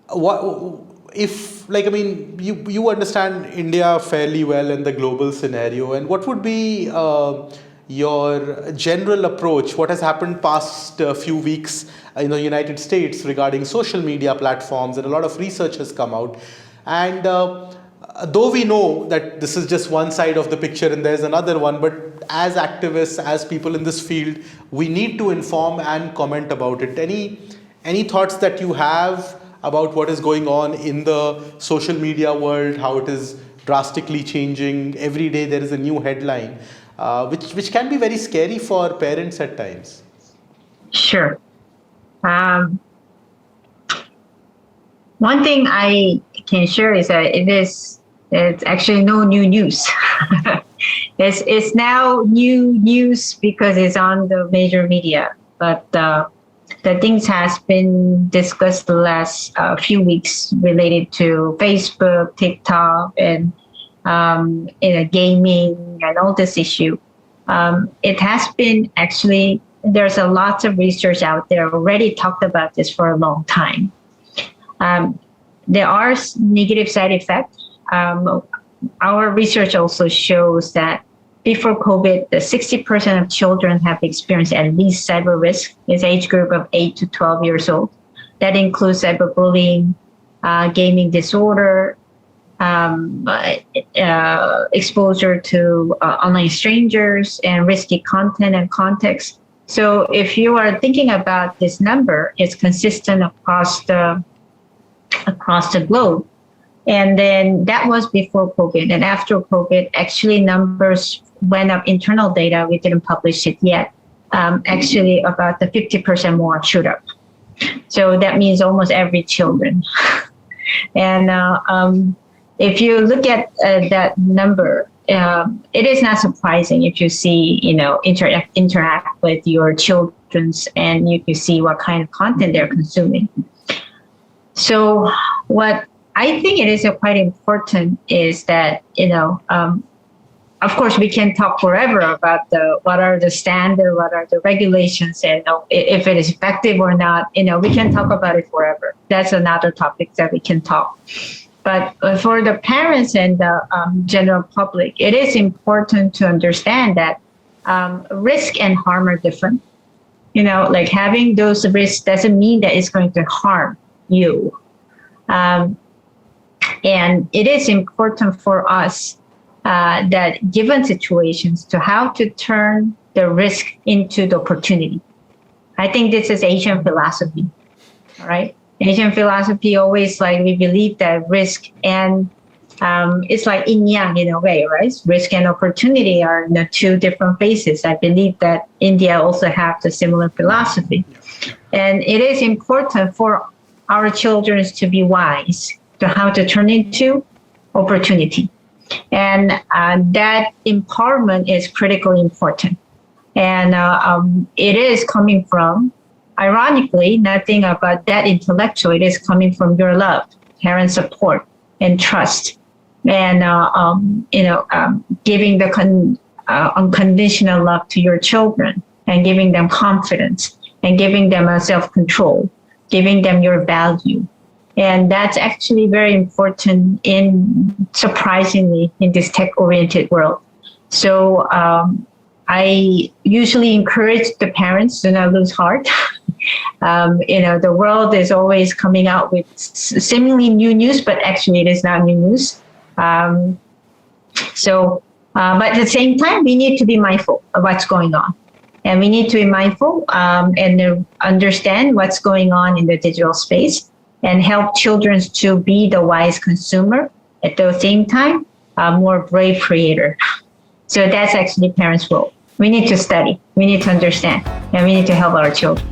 What if, like, I mean, you understand India fairly well in the global scenario, and what would be your general approach? What has happened past few weeks in the United States regarding social media platforms, and a lot of research has come out, and though we know that this is just one side of the picture and there's another one, but as activists, as people in this field, we need to inform and comment about it. Any thoughts that you have about what is going on in the social media world, how it is drastically changing? Every day there is a new headline, which can be very scary for parents at times. Sure. One thing I can share is that it's actually no new news. It's now new news because it's on the major media, but the things has been discussed the last few weeks related to Facebook, TikTok, and gaming and all this issue. It has been actually, there's a lot of research out there already talked about this for a long time. There are negative side effects. Our research also shows that before COVID, the 60% of children have experienced at least cyber risk in the age group of 8 to 12 years old. That includes cyberbullying, gaming disorder, exposure to online strangers, and risky content and context. So if you are thinking about this number, it's consistent across the globe. And then that was before COVID. And after COVID, actually numbers went up. Internal data, we didn't publish it yet. Actually, about the 50% more shoot up. So that means almost every children. And if you look at that number, it is not surprising if you see, interact with your children's, and you can see what kind of content they're consuming. So what I think it is quite important is that, of course, we can talk forever about what are the standards, what are the regulations, and if it is effective or not. We can talk about it forever. That's another topic that we can talk. But for the parents and the general public, it is important to understand that risk and harm are different. Like having those risks doesn't mean that it's going to harm you. And it is important for us that given situations to how to turn the risk into the opportunity. I think this is Asian philosophy, all right? Asian philosophy always we believe that risk and it's like yin yang in a way, right? Risk and opportunity are in the two different phases. I believe that India also have the similar philosophy. And it is important for our children to be wise to how to turn into opportunity. And that empowerment is critically important. And it is coming from, ironically, nothing about that intellectual. It is coming from your love, parent support, and trust. And, giving the unconditional love to your children, and giving them confidence, and giving them a self-control, giving them your value. And that's actually very important surprisingly, in this tech-oriented world. So I usually encourage the parents to not lose heart. The world is always coming out with seemingly new news, but actually it is not new news. But at the same time, we need to be mindful of what's going on. And we need to be mindful and understand what's going on in the digital space, and help children to be the wise consumer, at the same time, more brave creator. So that's actually parents' role. We need to study, we need to understand, and we need to help our children.